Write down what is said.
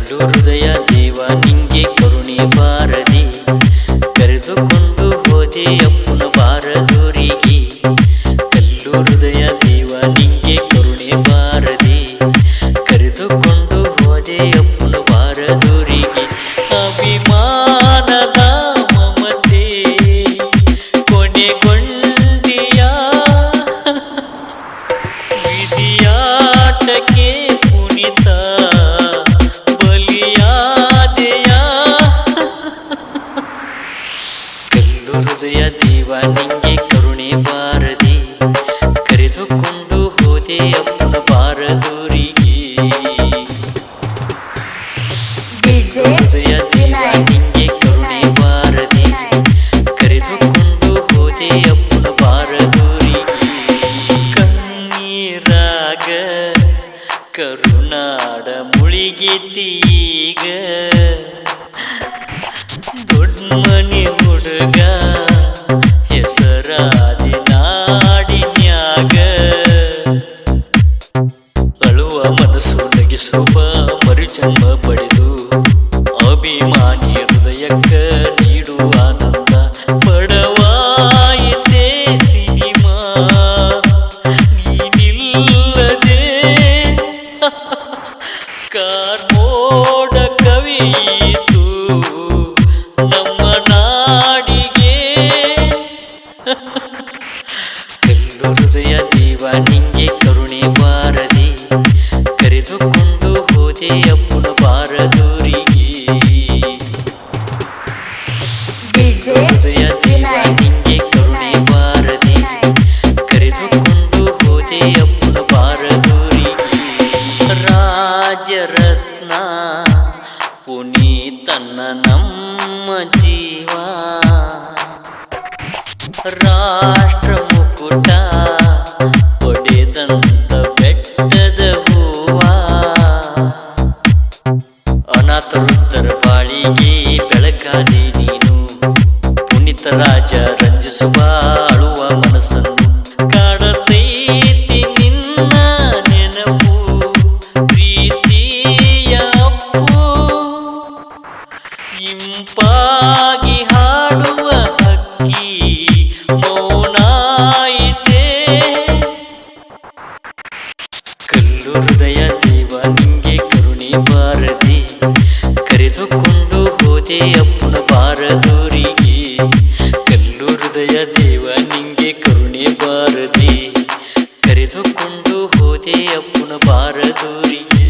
ಕಲ್ಲು ಹೃದಯ ದೇವ ನಿಂಗೆ ಕರುಣೆ ಬಾರದಿ, ಕರೆದುಕೊಂಡು ಹೋದೆ ಅಪ್ಪನ ಬಾರದೂರಿಗೆ. ಕಲ್ಲು ಹೃದಯ ದೇವ ನಿಂಗೆ ಕರುಣೆ ಬಾರದಿ, ಕರೆದುಕೊಂಡು ಹೋದೆ ಅಪ್ಪನ ಬಾರದೂರಿಗೆ. ಅಭಿಮಾನದ ಮಮತೆ ಕೊನೆಗೊಂಡಿಯ, ವಿಧಿಯಾಟಕ್ಕೆ ಪುಣಿತ ಬಲಿಯಾದೆಯ. ಕಲ್ಲು ಹೃದಯ ದೇವ ನಿಂಗೆ ಕರುಣೆ ಬಾರದಿ, ಕರೆದುಕೊಂಡು ಹೋದೆ ಅಪ್ಪನ ಬಾರದೂರಿಗೆ. ಹೃದಯ ದೇವ ನಿಂಗೆ ಕರುಣೆ ಬಾರದಿ, ಕರೆದುಕೊಂಡು ಹೋದೆ ಅಪ್ಪನ ಬಾರದೂರಿಗೆ. ಕಣ್ಣೀರಾಗ ಕರುನಾಡ ಮುಳಿಗೆತೀಗ, ದೊಡ್ಡ ಮನೆ ಹುಡುಗ ಹೆಸರಾದಿ ನಾಡಿನ್ಯಾಗ. ಅಳುವ ಮನಸ್ಸು ನಗಿಸುವ ಮರುಜನ್ಮ ಪಡೆದು, ಅಭಿಮಾನಿ ಹೃದಯಕ್ಕ ನೀಡುವ ಆನಂದ. ಬಡವಾಯಿತೆ ಸಿನಿಮಾ ನೀನಿಲ್ಲದೆ, ಕಾರ್ಮೋಡ ಕವಿಯಿತು ನಮ್ಮ ನಾಡಿಗೆ. ಕಲ್ಲು ಹೃದಯ ದೇವ ನಿಂಗೆ ಕರುಣೆ ಬಾರದಿ, ಕರೆದುಕೊಂಡು ಹೋದೆ ಅಪ್ಪನ ಬಾರದೂರಿಗೆ. ಹೃದಯ ದೇವ ನಿಂಗೆ ಕರುಣೆ ಬಾರದಿ, ಕರೆದುಕೊಂಡು ಹೋದೆ ಅಪ್ಪನ ಬಾರದೂರಿಗೆ. ರಾಜರತ್ನ ಪುನೀತನ ನಮ್ಮ ಜೀವ, ರಾಷ್ಟ್ರ ಮುಕುಟ ಒಡೆದಂತ ಬೆಟ್ಟದ ಹೂವ. ಅನಾಥವೃದ್ಧರ ಬಾಳಿಗೆ ಬೆಳಕಾದೆ ನೀನು, ಪುನೀತ ರಾಜ ರಂಜಿಸುವ ಅಳುವ ಮನಸ್ಸನ್ನು. ಕಾಡತೈತಿ ನಿನ್ನ ನೆನಪು ಪ್ರೀತಿಯ ಅಪ್ಪು, ಇಂಪಾಗಿ ಹಾಡುವ ಹಕ್ಕಿ ಮೌನಾಯಿತೆ. ಕಲ್ಲು ಹೃದಯ ದೇವ ನಿಂಗೆ ಕರುಣೆ ಬಾರದಿ, ಕರೆದುಕೊಂಡು ಹೋದೆ ಅಪ್ಪನ ಬಾರದೂರಿಗೆ. ಕಲ್ಲು ಹೃದಯ ದೇವ ನಿಂಗೆ ಕರುಣೆ ಬಾರದಿ, ಕರೆದುಕೊಂಡು ಹೋದೆ ಅಪ್ಪನ ಬಾರದೂರಿಗೆ.